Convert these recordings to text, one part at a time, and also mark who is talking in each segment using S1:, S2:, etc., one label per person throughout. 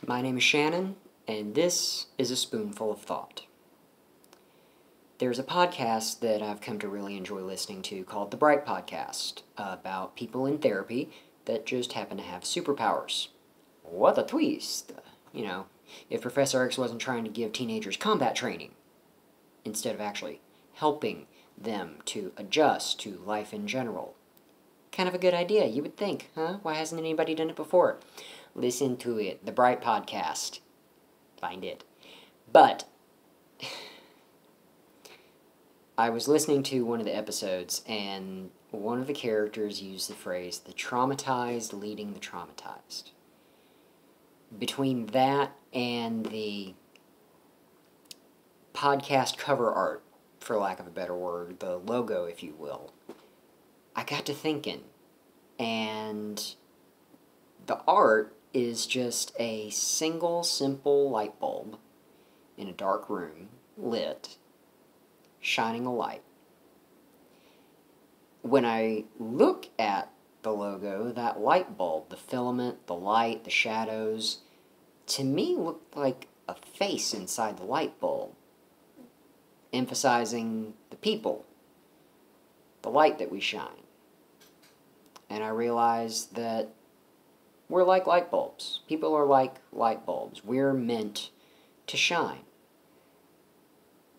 S1: My name is Shannon, and this is a Spoonful of Thought. There's a podcast that I've come to really enjoy listening to called The Bright Podcast, about people in therapy that just happen to have superpowers. What a twist! If Professor X wasn't trying to give teenagers combat training, instead of actually helping them to adjust to life in general. Kind of a good idea, you would think, huh? Why hasn't anybody done it before? Listen to it, The Bright Podcast. Find it. But I was listening to one of the episodes, and one of the characters used the phrase, the traumatized leading the traumatized. Between that and the podcast cover art, for lack of a better word, the logo, if you will, I got to thinking, and the art is just a single, simple light bulb in a dark room, lit, shining a light. When I look at the logo, that light bulb, the filament, the light, the shadows, to me looked like a face inside the light bulb, emphasizing the people, the light that we shine. And I realized that we're like light bulbs. People are like light bulbs. We're meant to shine.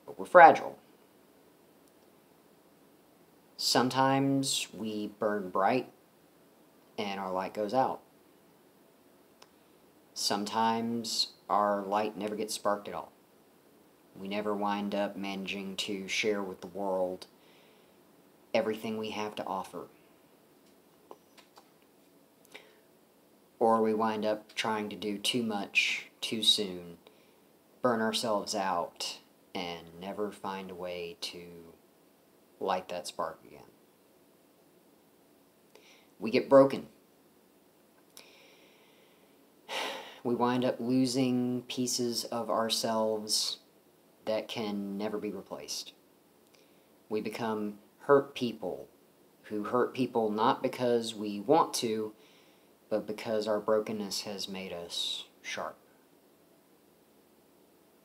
S1: But we're fragile. Sometimes we burn bright and our light goes out. Sometimes our light never gets sparked at all. We never wind up managing to share with the world everything we have to offer. Or we wind up trying to do too much too soon, burn ourselves out, and never find a way to light that spark again. We get broken. We wind up losing pieces of ourselves that can never be replaced. We become hurt people who hurt people not because we want to, but because our brokenness has made us sharp.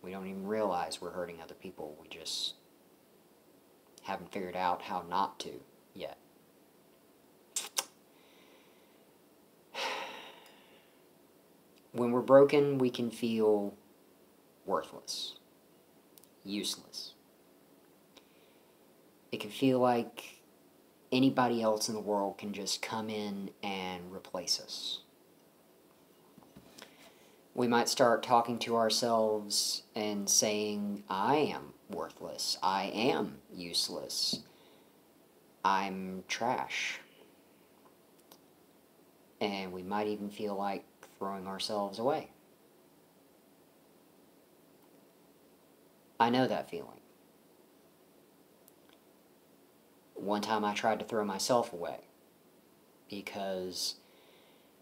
S1: We don't even realize we're hurting other people. We just haven't figured out how not to yet. When we're broken, we can feel worthless, useless. It can feel like anybody else in the world can just come in and replace us. We might start talking to ourselves and saying, I am worthless, I am useless, I'm trash. And we might even feel like throwing ourselves away. I know that feeling. One time I tried to throw myself away because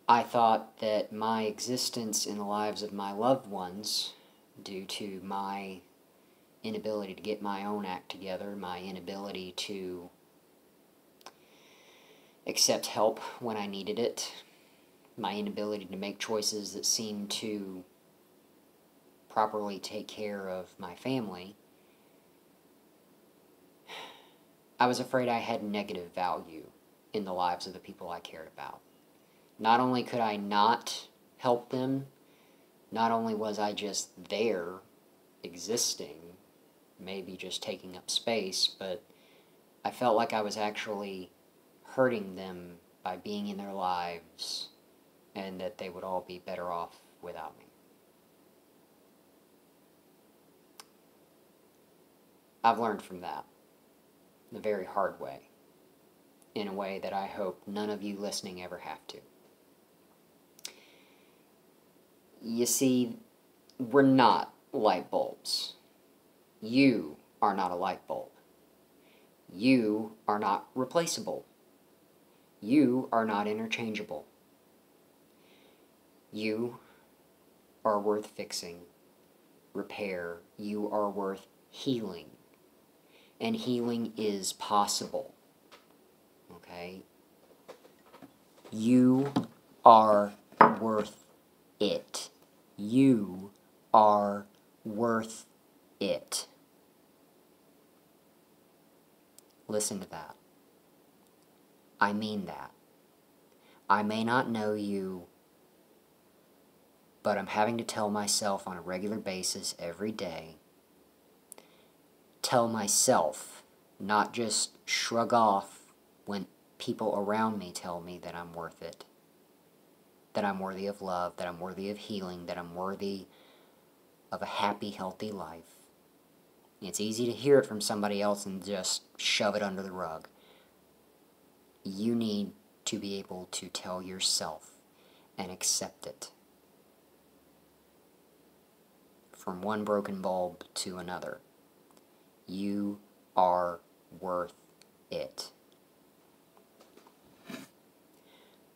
S1: I thought that my existence in the lives of my loved ones, due to my inability to get my own act together, my inability to accept help when I needed it, my inability to make choices that seemed to properly take care of my family, I was afraid I had negative value in the lives of the people I cared about. Not only could I not help them, not only was I just there, existing, maybe just taking up space, but I felt like I was actually hurting them by being in their lives, and that they would all be better off without me. I've learned from that the very hard way, in a way that I hope none of you listening ever have to. You see, we're not light bulbs. You are not a light bulb. You are not replaceable. You are not interchangeable. You are worth fixing, repair. You are worth healing. And healing is possible. Okay? You are worth it. You are worth it. Listen to that. I mean that. I may not know you, but I'm having to tell myself on a regular basis every day. Tell myself, not just shrug off when people around me tell me that I'm worth it. That I'm worthy of love, that I'm worthy of healing, that I'm worthy of a happy, healthy life. It's easy to hear it from somebody else and just shove it under the rug. You need to be able to tell yourself and accept it. From one broken bulb to another. You are worth it.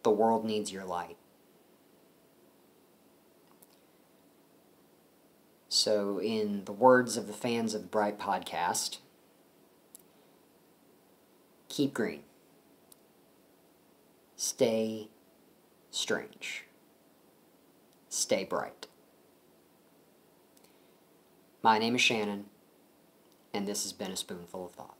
S1: The world needs your light. So, in the words of the fans of the Bright podcast, keep green. Stay strange. Stay bright. My name is Shannon, and this has been a Spoonful of Thought.